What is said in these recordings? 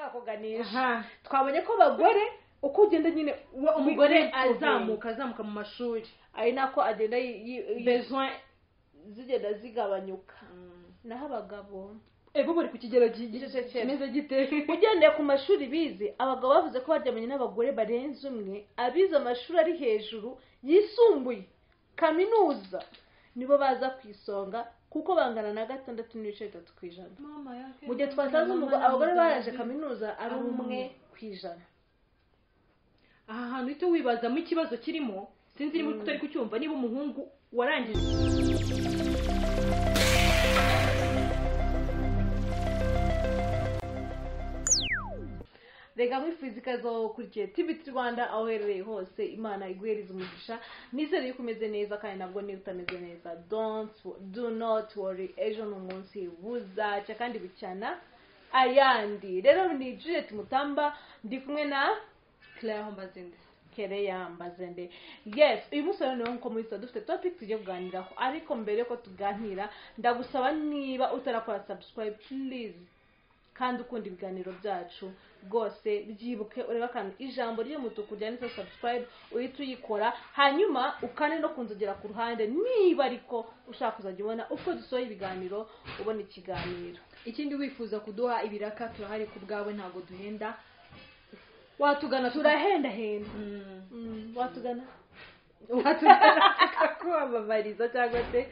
dushaka kuganisha twabonye ko abagore uko ugenda nyine umugore azamuka mu mashuri ari nako agenda besoin zigenda zigabanyuka naho abagabo ego bari ku kigero kimeze gite ugendeye ku mashuri bize abagabo bavuze ko baryamanye n'abagore barenze umwe abize amashuri ari hejuru yisumbuye kaminuza nibo baza ku isonga kuko bangana na 6.3%. Mu gihe twasanze abagore baraje kaminuza ari 1%. Aha hantu ito wibazamo ikibazo kirimo sinzi niba utari kucyumva niba umuhungu warangije rega muri fizika zo kurikiye TBT Rwanda aho herereye hose Imana iguhereza umugisha nizere yuko umeze neza kandi nabwo niba utameze neza do not worry ejo n'umunsi buzacya kandi bucyana ayandi rero ni Juliet Mutamba ndi kumwe na Claire Mbazende Kereya Mbazende. Yes, uyu munsi rero nko muri dufite topic tugiye kuganiraho ariko mbere ko tuganira ndagusaba niba utarakora subscribe please kandi ukunda ibiganiro byacu rwose byibuke ureba kandi ijambo ry'umutuku ryanditse subscribe uhita uyikora hanyuma ukane no kunzogera ku ruhande niba ariko ushaka kuzajya ubona uko dusohoye ibiganiro ubona ikiganiro. Ikindi wifuza kuduha ibiraka turahari ku bwawe ntago duhenda watugana turahenda watugana kwamamariza cyangwa se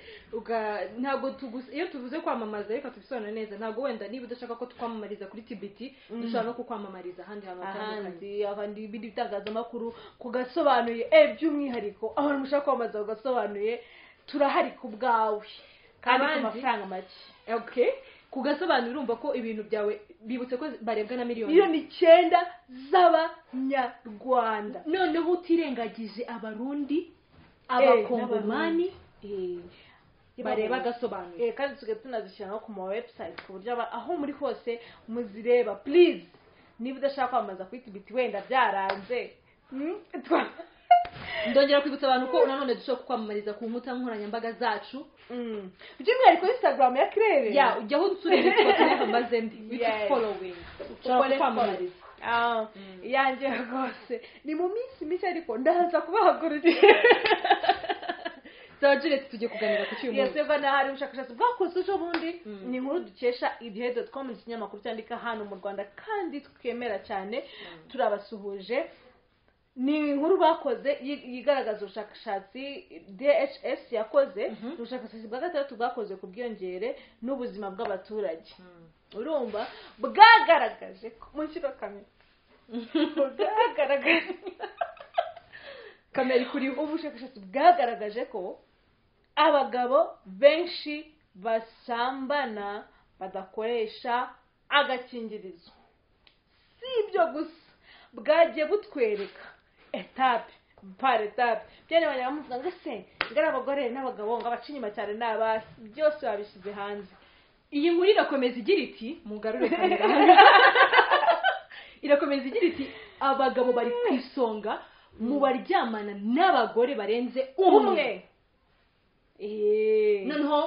ntabwo iyo tuvuze kwamamaza reka tubisobanure neza ntabwo wenda niba udashaka ko twamamariza kuri TBT dushobora no kukwamamariza ahandi hantu hatandukanye abandi ibindi bitangazamakuru kugasobanuye by'umwihariko abantu mushaka kwamamaza kugasobanuye turahari ku bwawe kandi ku mafaranga make. Okay, kugasobanura urumva ko ibintu byawe bibutse ko barebwa na miliyoni 9 z'abanyarwanda noneho utirengagije abarundi abakongomani bareba gasobanura kandi tugiye tunazishyira no ku ma website ku buryo aho muri hose muzireba please niba udashaka kwamaza kuri TBT wenda byaranze ndongera kwibutsa abantu ko nanone dushobora kwamamariza ku nkuta nkoranyambaga zacu by'umwihariko Instagram ya Claire ujyaho usurire Claire Mbazende with following ushobora kwamamariza yanjye rwose ni mu minsi mike ariko ndaza kubahagurukira Juliet tugiye kuganira ku cyumuntu yese bana hari ubushakashatsi bwakozwe ejo bundi ni inkuru dukesha igihe.com ikinyamakuru cyandika hano mu Rwanda kandi twemera cyane turabasuhuje. Ni inkuru bakoze yigaragaza ubushakashatsi DHS yakoze ubushakashatsi bwa gatatu bwakoze ku bwiyongere n'ubuzima bw'abaturage urumva bwagaragaje ko mu kiro kamera bwagaragaje kamera kuri ubushakashatsi bwagaragaje ko abagabo benshi basambana badakoresha agakingirizo. Si ibyo gusa bwagiye butwereka etape par etape byane banyamuvuga ngo se ngara abagore n'abagabo ngo abaca inyuma cyane n'abasi byose babishyize hanze. Iyi nkuru irakomeza igira iti mugarure kamera irakomeza igira iti abagabo bari ku isonga mu baryamana n'abagore barenze umwe noneho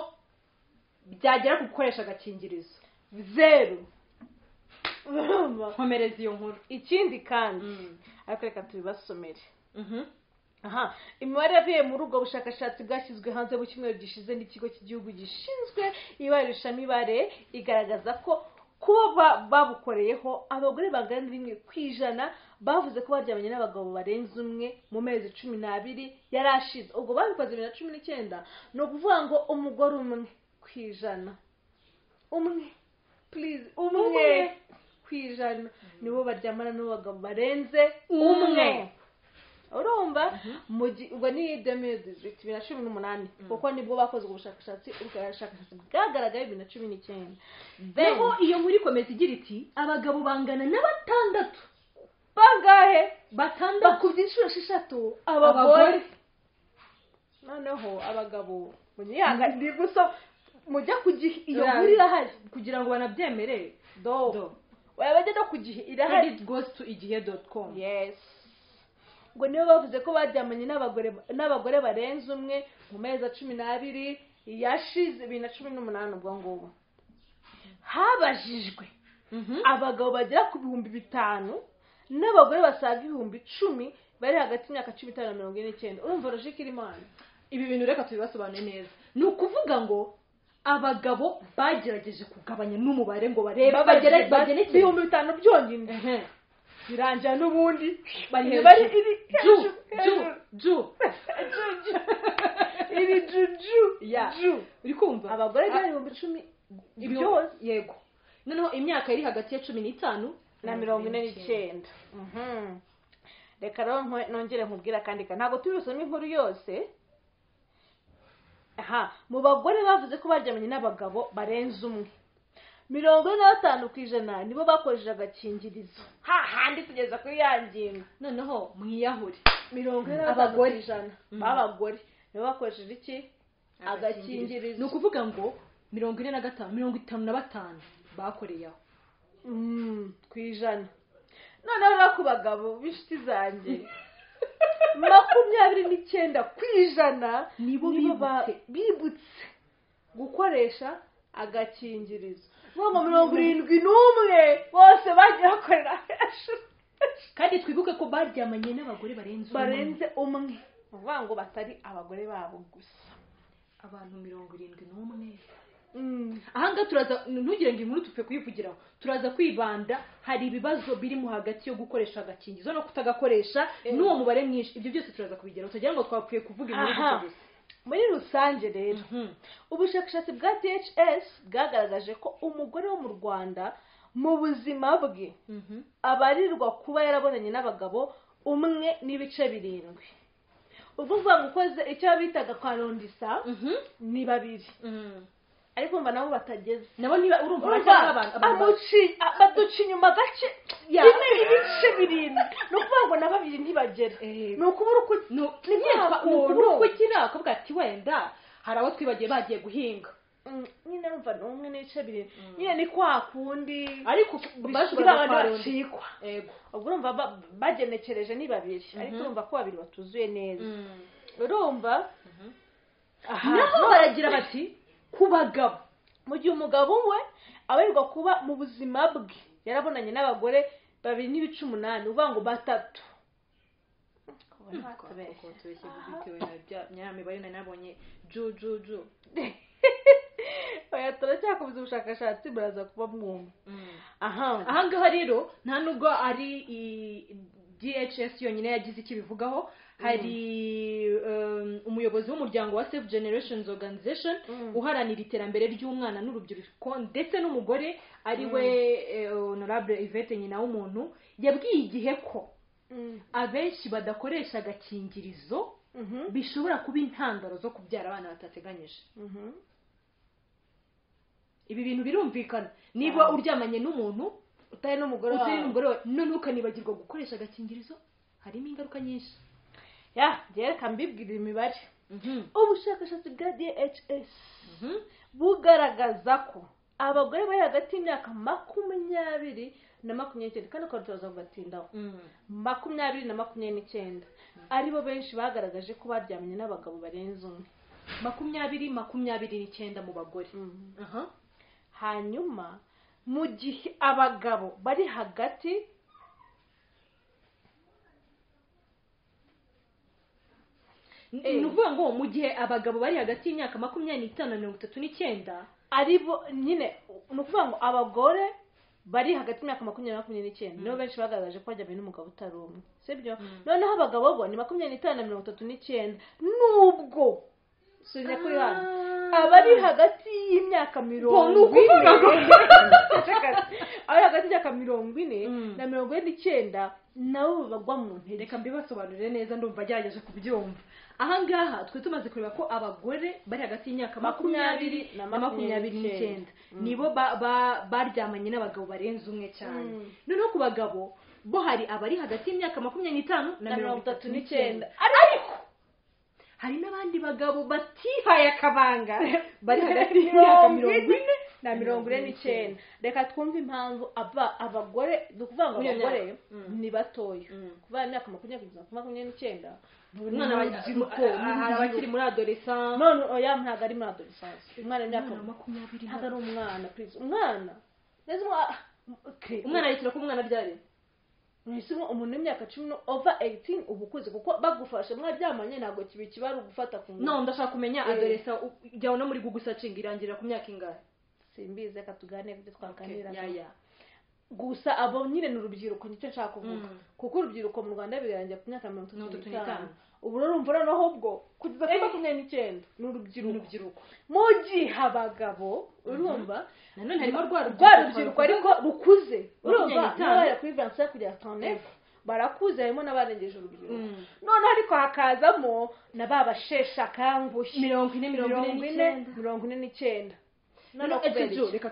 byagera ku gukoresha agakingirizo 0. Komereza iyo nkuru. Ikindi kandi ariko reka tubibasomere. Imibare yavuye muri ubwo bushakashatsi bwashyizwe hanze mu cyumweru gishize n'ikigo cy'igihugu gishinzwe ibarurishamibare igaragaza ko kuba babukoreyeho abagore bangana 1% bavuze ko baryamanye n'abagabo barenze umwe mu mezi 12 yarashize. Ubwo babikoze 2019 no kuvuga ngo umugore umwe kwijana please umwe kwijana nibo baryamana n'abagabo barenze umwe urumva ubwo ni 2018 kuko nibwo bakoze ubushakashatsi bwagaragaye 2019. Naho iyo muri komeza igira iti abagabo bangana na 6 bangahe 6 bakubyishura 6 abagore noneho abagabo munyanga ndi gusa mujya kugihe iyo muri irahari kugira ngo banabyemere wabajya no kugihe irahari it goes to igihe.com. Yes, ngo niyo bavuze ko baryamanye n'abagore barenze umwe mu mezi 12 yashize 2018 ubwo ngubu habajijwe abagabo bagera ku 5,000 n'abagore basaga 10,000 bari hagati y'imyaka 15 na 49. urumva logique irimo hano. ibi bintu reka tubibasobanure neza. ni ukuvuga ngo abagabo bagerageje kugabanya n'umubare ngo barebe bagene 5,000 byonyine birangira n'ubundi bari iri juju uri kumva abagore bari 10,000 byose. yego noneho imyaka iri hagati ya 15 na 49. reka rero nongere nkubwira kandi ntabwo tubisoma inkuru yose. mu bagore bavuze ko baryamanye n'abagabo barenze umwe 45% nibo bakoresheje agakingirizo hahandi kugeza kuri ya ngingo. noneho mwiyahure 45% b'abagore nibo bakoresheje iki agakingirizo. ni ukuvuga ngo 45 bakoreyeho ku ijana. noneho no ku bagabo b'inshuti zanjye 29% nibo bibutse gukoresha agakingirizo. ngo 71 bose bagiye bakorera hejuru. kandi twibuke ko baryamanye n'abagore barenze umwe. uvuga ngo batari abagore babo gusa abantu 71. ahanga turaza ntugire ngo inkuru tupfe kuyivugiraho. turaza kwibanda hari ibibazo biri mu hagati yo gukoresha agakingirizo no kutagakoresha n'uwo mubare mwinshi. ibyo byose turaza kubigeraho tutagira ngo twapfuye kuvuga inkuru gusa. muri rusange rero ubushakashatsi bwa DHS bwagaragaje ko umugore wo mu Rwanda mu buzima bwe abarirwa kuba yarabonanye n'abagabo 1.7. ubwo uvuga ukoze icyo bitaga kwarondisa ni 2. ariko mba nabo batageze nabo niba urumva baduca inyuma gace ibice 7. no kuvuga ngo na 2 ntibagere. ni ukubura uko kira akavuga ati wenda hari abo twibagiye bagiye guhinga nyine numva n'umwe n'ice 2 nyine ni kwa kundi ariko bashobora kwacikwa. ubwo urumva bagenekereje ni 2 ariko urumva ko 2 batuzuye neza. urumva naho baragira bati ku bagabo mu gihe umugabo we abarirwa kuba mu buzima bwe yarabonanye n'abagore 2.8 uvuga ngo 3. nyamibare nabonye ju oya turacyakomeza ubushakashatsi buraza kuba mwumva. ahangaha rero nta nubwo ari DHS yonyine yagize icyo bivugaho. hari umuyobozi w'umuryango wa Safe Generations Organization uharanira iterambere ry'umwana n'urubyiruko ndetse n'umugore ari we Honorable Yvette nyina w'umuntu yabwiye igihe ko abenshi badakoresha agakingirizo bishobora kuba intandaro zo kubyara abana batateganyije. ibi bintu birumvikana niba uryamanye n'umuntu utari n'umugore wawe none ukanibagirwa gukoresha agakingirizo harimo ingaruka nyinshi. reka mbibwira imibare. ubushakashatsi bwa DHS bugaragaza ko abagore bari hagati y'imyaka 20 na 29 kandi ko tuzaza kugatindaho 20 na 29 aribo benshi bagaragaje ko baryamanye n'abagabo barenze umwe. 29 mu bagore. hanyuma mu gihe abagabo bari hagati ni ukuvuga ngo mu gihe abagabo bari hagati y'imyaka 25 na 39 aribo nyine ni ukuvuga ngo abagore bari hagati y'imyaka 20 na 29 nibo benshi bagaragaje ko bajyanye n'umugabo utari umwe. sibyo? noneho abagabo bo ni 25 na 39 nubwo sinye kuri hano abari hagati y'imyaka 40 ari hagati y'imyaka 40 na 49 nabo bagwa mu ntege. reka mbibasobanurire neza ndumva agerageje kubyumva. ahangaha twe tumaze kureba ko abagore bari hagati y'imyaka 20 na 29 nibo baryamanye n'abagabo barenze umwe cyane. noneho ku bagabo bo hari abari hagati y'imyaka 25 na 39 ariko hari n'abandi bagabo batihaye akabanga bari hagati y'imyaka 40 na 49. reka twumve impamvu abagore dukuvuga ngo abagore ni batoya kuva imyaka 20 umwana hari abakiri muri adolescence. none oya ntago ari muri adolescence. umwana imyaka 20 ntago ari umwana please. umwana neza umwana yitira ko umwana byari Mwisimo umuntu w'imyaka 10 over 18 ubukuze kuko bagufashe mwaryamanye ntabwo kibari ugufata ku ngufu. No ndashaka kumenya adresa jyaho no muri Google searching irangira ku myaka ingahe. Simbize katugane ibyo twaganira. Ya. Gusa abo nyine n'urubyiruko nicyo nshaka kuvuga. Kuko urubyiruko mu Rwanda birangira ku myaka 35. Ubu urumva noneho ubwo kugeza ku 29 n'urubyiruko. Mu gihe abagabo urumva nanone harimo rwa rubyiruko ariko rukuze urumva n'abaya kuri 25 kugera 39 barakuze harimo n'abarengeje urubyiruko. None ariko hakazamo nababashesha kangushye 49. None ejo reka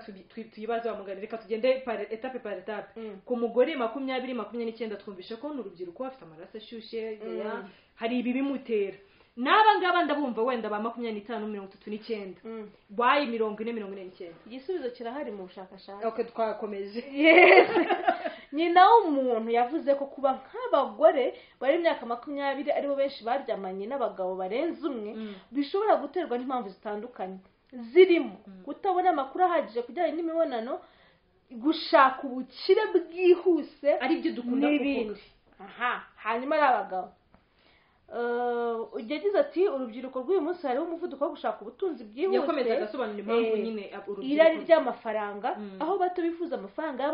tuyibaze bamugari reka tugende etape par etape. Ku mugore 20-29 twumvishe ko n'urubyiruko bafite amaraso ashyushye hari ibi bimutera. Naba ngaba ndabumva wenda ba 25-39 why 40-49 igisubizo kirahari mu bushakashatsi. Okay twakomeje. Yes. Nyina w'umuntu yavuze ko kuba nk'abagore bari imyaka 20 aribo benshi baryamanye n'abagabo barenze umwe bishobora guterwa n'impamvu zitandukanye zirimo kutabona amakuru ahagije kujyanye n'imibonano, gushaka ubukire bwihuse ari byo dukunda kuvuga. Hanyuma ari abagabo yagize ati urubyiruko rw'uyu munsi hariho umuvuduko wo gushaka ubutunzi bwihuse. Yakomeza agasobanura impamvu nyine urubyiruko irari ry'amafaranga aho bato bifuza amafaranga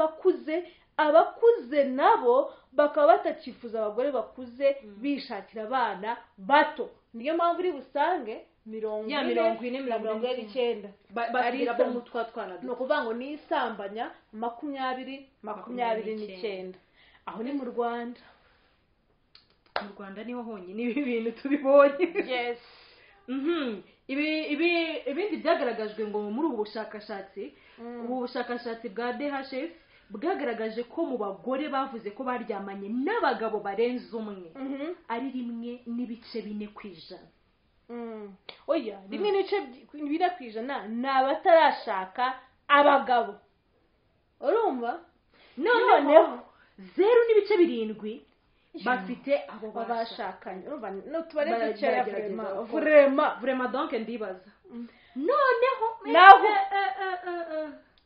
abakuze nabo bakaba batakifuza abagore bakuze bishakira abana bato. Niyo mpamvu uri busange 40-49 ari abo mutwa twana no kuvuga ngo ni isambanya 20-29 aho ni mu Rwanda. Mu Rwanda niho honyine ibi bintu tubibonye. Yes. Ibindi byagaragajwe ngo muri ubu bushakashatsi bwa DHS bwagaragaje ko mu bagore bavuze ko baryamanye n'abagabo barenze umwe ari 1.4%. Oya 1.4% n'abatarashaka abagabo. Urumva? Noneho 0.7 bafite abo bashakanye. Urumva no tubareze cyane vraiment donc ndibaza.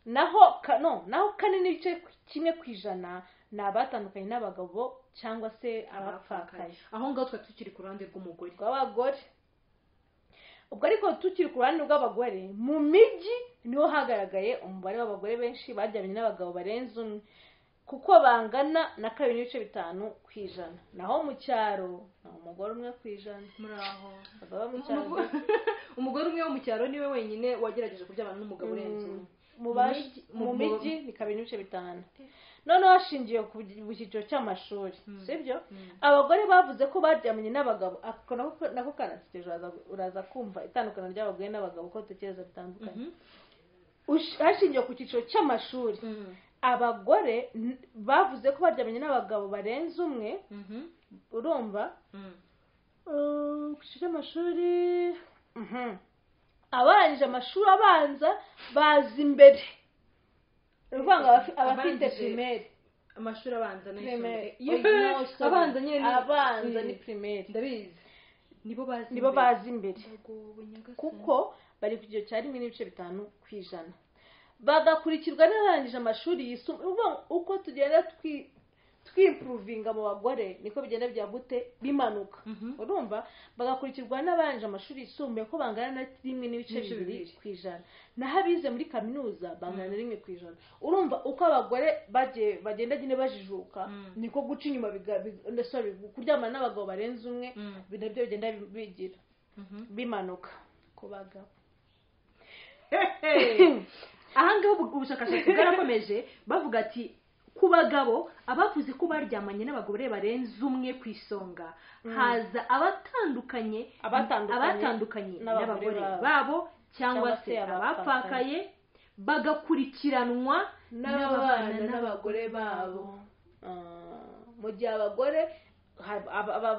Naho 4.1% n'abatandukanye n'abagabo cyangwa se abapfakaye. Aho ngaho twa tukiri ku ruhande rw'umugore rw'abagore. Ubwo ariko tukiri ku ruhande rw'abagore mu miji niho hagaragaye umubare w'abagore benshi baryamanye n'abagabo barenze umwe kuko bangana na 2.5%. Naho mu cyaro umugore umwe kwijana. Muraho abagabo mu cyaro umugore umwe wo mu cyaro niwe wenyine wagerageje kuryamana n'umugabo urenze umwe. Mu miji ni 2.5%. None washingiye ku cyiciro cy'amashuri sibyo abagore bavuze ko baryamanye n'abagabo nako kanasiteje uraza kumva itandukana ry'abagore n'abagabo ko tekereza bitandukanye. Hashingiye ku cyiciro cy'amashuri abagore bavuze ko baryamanye n'abagabo barenze umwe. Urumva ku cyiciro cy'amashuri abarangije amashuri abanza bazi imbere. Uruvanga abafite primaire amashuri abanza abanza nyine abanza ni primaire ndabizi nibo bazi imbere kuko bari ku kigero cya 1.5%. Bagakurikirwa n'abarangije amashuri yisumbuye. Uko tugenda twimprovinga mu bagore niko bigenda bya gute bimanuka. Urumva bagakurikirwa n'abarangije amashuri yisumbuye ko bangana na 1.2%. Naho abize muri kaminuza bangana na 1%. Urumva uko abagore bagenda nyine bajijuka niko guca inyuma kuryamana n'abagabo barenze umwe binabyo bigenda bigira bimanuka ku bagabo. Ahangaho ubushakashatsi bwarakomeje bavuga ati ku bagabo abavuze ko baryamanye n'abagore barenze umwe ku isonga haza abatandukanye n'abagore babo cyangwa se abapfakaye bagakurikiranwa n'abana n'abagore babo. Mu gihe abagore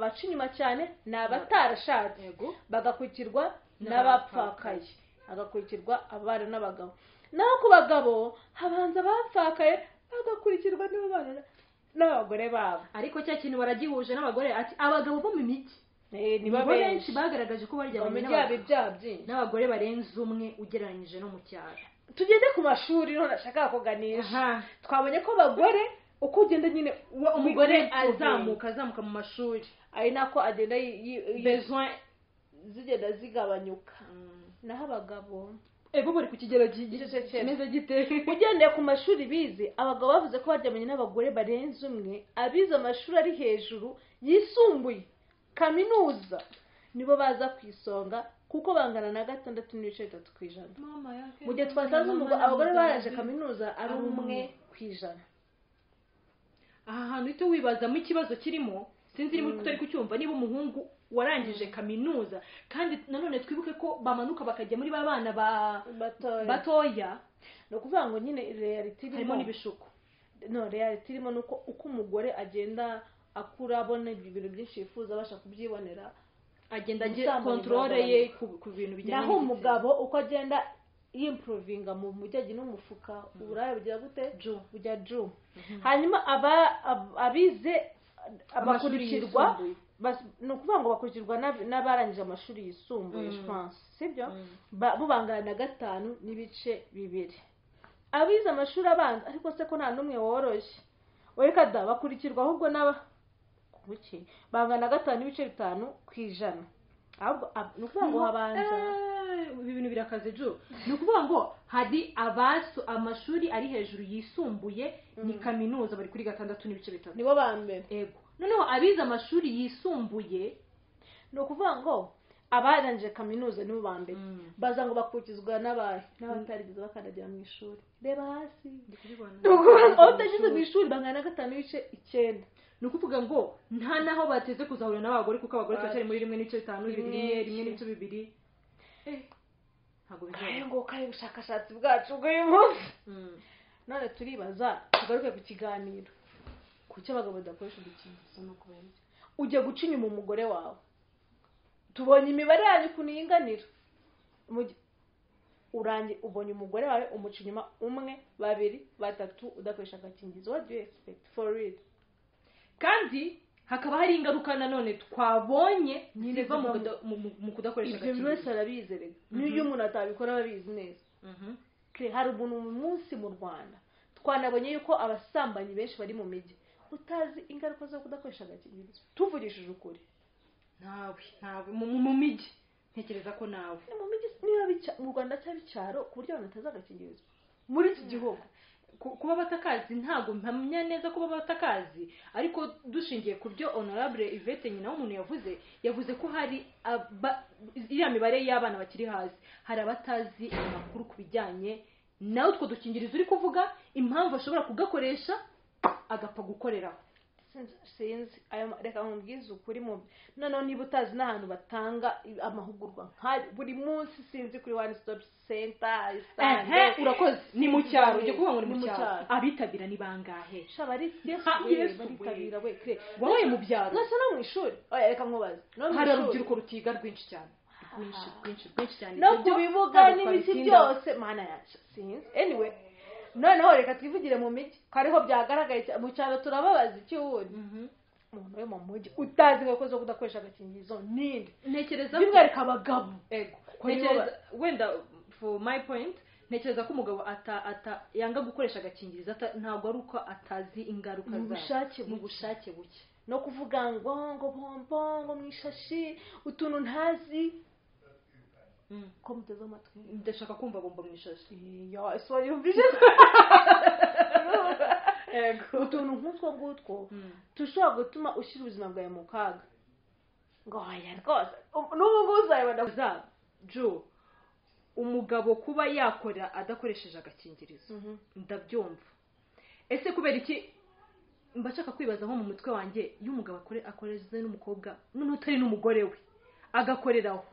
baca inyuma cyane ni abatarashatse bagakurikirwa n'abapfakaye agakurikirwa abana n'abagabo. Naho ku bagabo habanza abapfakaye bagakurikirwa n'abagore babo. Ariko cya kintu baragihuje n'abagore ati abagabo bo mu migi nibo benshi bagaragaje ko baryamanye n'abagore barenze umwe ugereranyije no mu cyaro. tugende ku mashuri none ashaka kuganisha twabonye ko abagore uko ugenda nyine umugore azamuka mu mashuri ari nako agenda besoin zigenda zigabanyuka naho abagabo ego bari ku kigero kimeze gite ugendeye ku mashuri bize abagabo bavuze ko baryamanye n'abagore barenze umwe abize amashuri ari hejuru yisumbuye kaminuza nibo baza ku isonga kuko bangana na 6.3%. Mu gihe twasanze abagore baraje kaminuza ari 1%. Aha hantu ito wibazamo ikibazo kirimo sinzi iri muri kutari kucyumva niba umuhungu warangije kaminuza kandi nanone twibuke ko bamanuka bakajya muri babana batoya no kuvuga ngo nyine reality harimo n'ibishuko reality irimo nuko uko umugore agenda akura abona ibintu byinshi yifuza abasha kubyibonera agenda control ye ku bintu bijyanye naho umugabo uko agenda improvinga mu mujyagi n'umufuka uraya bugira gute bujya ju hanyuma abize abakurikirwa no kuvuga ngo bakurikirwa n'abarangije amashuri yisumbuye je pense sibyo bubangana na 5.2 abize amashuri abanza ariko se ko nta numwe woroshye weka da bakurikirwa ahubwo kuki bangana 5.5% ahubwo no kuvuga ngo habanza ibi bintu birakaze jo no kuvuga ngo hari amashuri ari hejuru yisumbuye ni kaminuza bari kuri 6.3 nibo bambere ego noneho abize amashuri yisumbuye no kuvuga ngo abarangije kaminuza nibo bambere baza ngo bakukizwa n'abatarigize bakandagira mu ishuri reba hasi utagize mu ishuri bangana 5.9 no kuvuga ngo nta naho bateze kuzahura n'abagore kuko abagore cyane muri 1.5 1.2 ntago bizaye ngo kare ubushakashatsi bwacu bw'uyu munsi none turibaza tugaruke ku kiganiro kuki abagabo badakoresha udukingirizo no kubera ujye guca inyuma umugore wawe tubonye imibare yanyu kuninganira ubonye umugore wawe umuca inyuma 1 2 3 udakoresha agakingirizo what do you expect for real kandi hakaba hari ingaruka nanone twabonye ziva mu kudakoresha agakingirizo ibyo wese arabizerega niyo umuntu atabikora babizi neza hari umuntu mu munsi mu Rwanda twanabonye yuko abasambanyi benshi bari mu mijyi utazi ingaruka zo kudakoresha agakingirizo tuvugishije ukuri ntawe mu mijyi ntekereza ko nawe mu mijyi niba mu Rwanda cyari cyaro ku buryo abantu bataza agakingirizo muri iki gihugu kuba batakazi ntago mpamya neza kuba batakazi ariko dushingiye ku byo honorable Yvette nyina w'umuntu yavuze ko hari iriya mibare y'abana bakiri hasi hari abatazi amakuru kubijyanye nawe utwo dukingirizo uri kuvuga impamvu ashobora kugakoresha agapfa gukoreraho sinzi reka nkubwize ukuri mu noneho niba utazi n'ahantu batanga amahugurwa buri munsi sinzi kuri one stop center urakoze ni mu cyaro ujye kuvuga ngo ni mu cyaro abitabira ni bangahe baritabira we kre wowe mu byaro nasa no mu ishuri reka nkubaze hari urubyiruko rutiga rwinshi cyane rwinshi cyane no kubivuga n'ibiti byose mana yacu sinzi anyway noneho reka twivugire mu mijyi kariho byagaragaye mu cyaro turababaza icyundi umuntu we mu mujyi utazi ngo zo kudakoresha agakingirizo ninde ntekereza by'umwihariko abagabo ntekereza wenda for my point ntekereza ko umugabo yanga gukoresha agakingirizo ntabwo ari uko atazi ingaruka mu bushake buke no kuvuga ngo bombo mu ishashi utuntu ntazi ko muteze amatwi ndashaka kumva bomba mu ishashi so yumvise utuntu nk'utwo ngutwo tushobora gutuma ushyira ubuzima bwawe mu kaga ngo oya rwose n'ubu ngubu uzayibona jo umugabo kuba yakora adakoresheje agakingirizo ndabyumva ese kubera iki mbashaka kwibaza nko mu mutwe wanjye iyo umugabo akoreze n'umukobwa none utari n'umugore we agakoreraho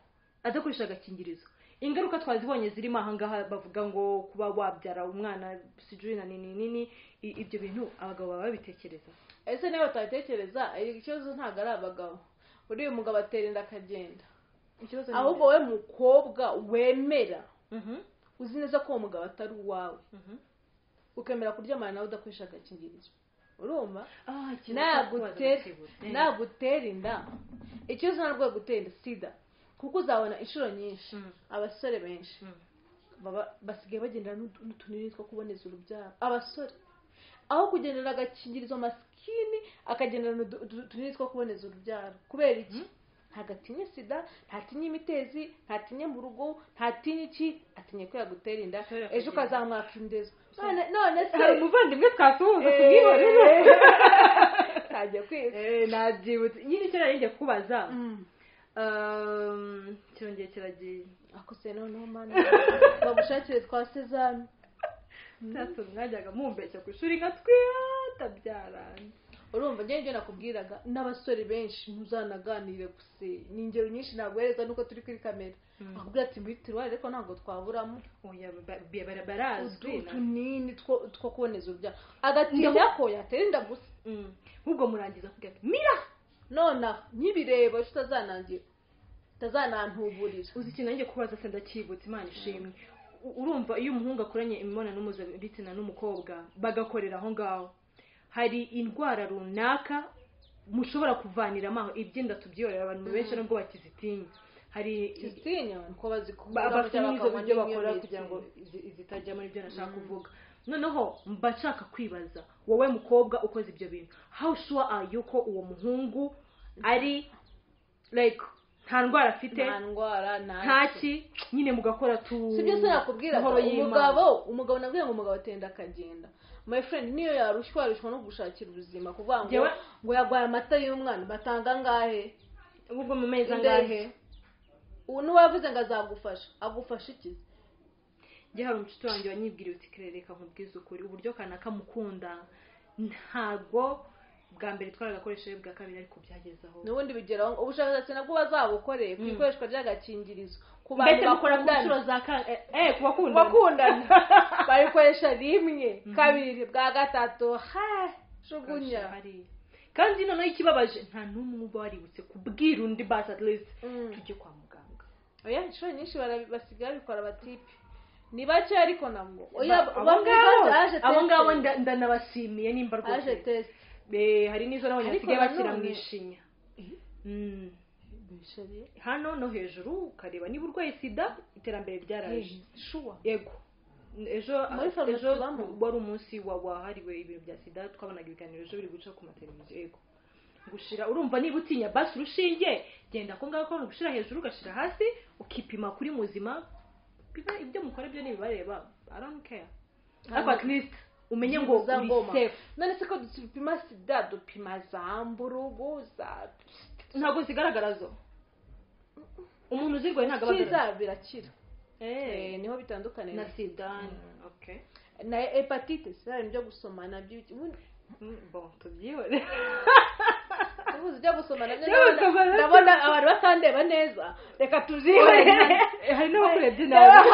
adakoresha agakingirizo ingaruka twazibonye zirimo ahangaha bavuga ngo kuba wabyara umwana sijuri na nini ibyo bintu abagabo baba babitekereza ese niba utatekereza ikibazo ntago ari abagabo uriya mugabo atera inda akagenda ahubwo we mukobwa wemera uzi neza ko uwo mugabo atari uwawe ukemera kuryamana nawe udakoresha agakingirizo urumva nagutera inda ikibazo ntabwo gutera inda sida kuko uzabona inshuro nyinshi abasore benshi basigaye bagendera n'utunini two kuboneza urubyaro. Abasore aho kugendera agakingirizo masikini akagendera n'utunini two kuboneza urubyaro. Kubera iki? Ntagatinye sida, ntatinya imitezi, ntatinya mu rugo, ntatinya iki, atinye ko yagutera inda ejo ukazamwaka indezo. None se umuvandimwe twasuhuza kumwihorera tajya kwiga nabyibutse nyine icyo nari ngiye kubaza cyongeye kiragiye ako se noneho mana bagushakire twa sezame natwe mwajyaga mumbeshya ku ishuri nka twitabyaranye. Urumva njye nakubwiraga n'abasore benshi ntuzanaganire gusa ni ingero nyinshi nagwereza nuko turi kuri kamera akubwira ati mbitiro ariko ntabwo twaburamo oya barazwi utunini two kuboneza urubyaro agatinya ko yatera inda gusa ahubwo murangiza kugira ati mira nona nk'ibireba utazanantuburira. Uzi ikintu nanjye kubaza se ndakibutse Imana ishimwe. Urumva iyo umuhungu akoranye imibonano mpuzabitsina n'umukobwa bagakorera aho ngaho hari indwara runaka mushobora kuvaniramo ibyenda tubyorera abantu benshi nubwo bakizitinya. Hari kizitinya ko bazikubura ibyo bakora kugira ngo zitajya muri ibyo nashaka kuvuga. Noneho mbashaka kwibaza wowe mukobwa ukoze ibyo bintu how sure are you ko uwo muhungu ari like nta ndwara afite ntaki nyine mugakora sibyo se nakubwira umugabo nabwiye ngo umugabo atenda akagenda. My friend niyo yarushwa no gushakira ubuzima kuvuga ngo yagwaye amata y'umwana batanga ngahe ubwo mu mezi angahe ubu wavuze ngo azagufasha agufasha iki? Njye hari umucuti wanjye wanyibwiriye uti kerereka nkubwiza ukuri uburyo kanaka mukunda ntago bwa mbere twaragakoresheje bwa kabiri ariko byagezaho n'ubundi bigeraho ubushakashatsi nabwo bazabukoreye ku ikoreshwa ry'agakingirizo ku bantu bakora ku nshuro za kubakundana babikoresha rimwe kabiri bwa gatatu jugunya. kandi noneho ikibabaje nta n'umwe uba waributse kubwira undi basi at least tujye kwa muganga. Oya inshuro nyinshi basigaye babikora batipe ni bake ariko nabwo abo ngabo ndanabashimiye nimba rwose aje test hari n'izo nabonye basigaye bashyira mu ishinya hano no hejuru ukareba niba urwaye sida iterambere ryaraje yego ejo wari umunsi wahariwe ibintu bya sida twabonaga ibiganiro ejo biri guca ku mateleviziyo yego gushira urumva niba utinya basi urushinge genda ko ngako no gushira hejuru ugashira hasi ukipima kuri muzima ibyo mukora byo nibibareba I don't care ariko at least umenye ngo uri safe. None se ko dupima sida dupima zamburugu za ntago zigaragara zo umuntu uzirwaye ntago abagaragara birakira niho bitandukanye na sida okay na hepatitis hari byo gusomana by'iki bon tubyihore ubuze byo gusomana ndabona abantu batandeba neza reka tubyihore hari n'abakurebye nabi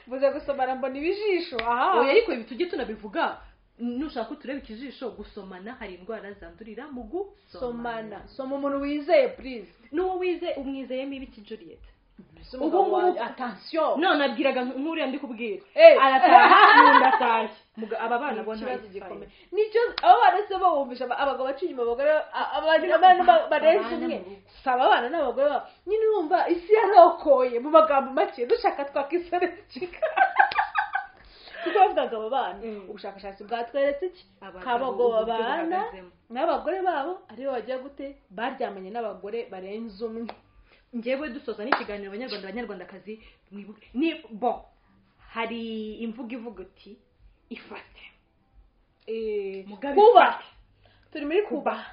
buze gusomana mbona ibijisho oya ariko ibi tujye tunabivuga nushaka turebe ikijisho gusomana hari indwara zandurira mu gusomana. Soma umuntu wizeye please n'uwo wize umwizeyemo ibiki Juliet ubu attention none abwiraga nk'uriya ndi kubwira arataha n'undatashye aba bana bo nta gikomeye nicyo abo barese bo bumvisha abagabo bacinyuma abagore barenze umwe saba abana n'abagore babo nyine urumva isi yarokoye mu magambo make dushaka twakisereka kuko bavuga abo bana ubushakashatsi bwatweretse iki abagabo babana n'abagore babo aribo bagiye gute baryamanye n'abagore barenze umwe. Njyewe dusoza n'ikiganiro abanyarwandakazi ni bon hari imvugo ivuga ati ifate kuba turi muri kuba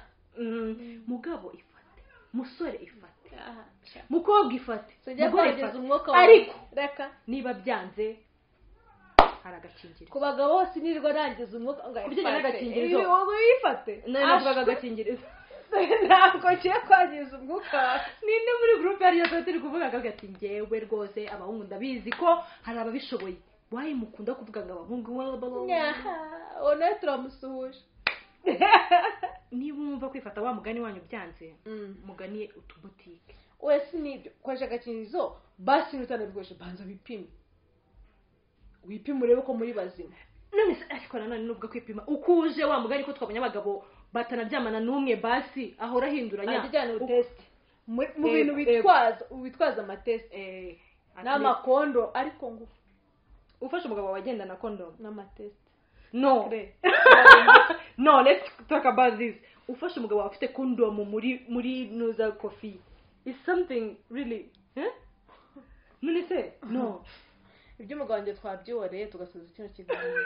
mugabo ifate musore ifate mukobwa ifate mugore ifate ariko reka niba byanze hari agakingirizo ku bagabo bose nirirwa nangiza umwuka ngo agakingirizo wowe yifate navuga agakingirizo ntabwo ngiye kwangiza umwuka ninde muri groupe yari yazo turi kuvuga ati njyewe rwose abahungu ndabizi ko hari ababishoboye wayi mukunda kuvuga ngo abahungu ona turamusuhuje niba umva kwifata wa mugani wanyu byanze muganiye utubutike wese nibyo kwaje agakingirizo basi nutanabikoresha banza bipime wipime urebe ko muri bazima none ariko nanone nubwo kwipima ukuje wa mugani ko twabonye abagabo batanabyamana n'umwe basi ahora hinduranya ajyana test mu bintu bitwaza amatest n'amakondo ariko ngufu ufashe umugabo wagenda na condom n'amatest no no let's talk about this ufashe umugabo afite condom muri nuza coffee is something really none se no ibyo umugabo wanjye twabyiboreye tugasoza kino kiganiro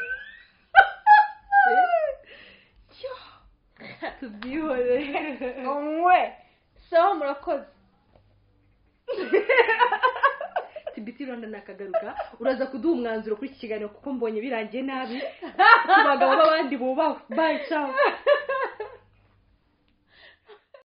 tubyihoreye onwe sawa murakoze TBT Rwanda nakagaruka uraza kuduha umwanzuro kuri iki kiganiro kuko mbonye birangiye nabi ku bagabo b'abandi bubahwe bye ciao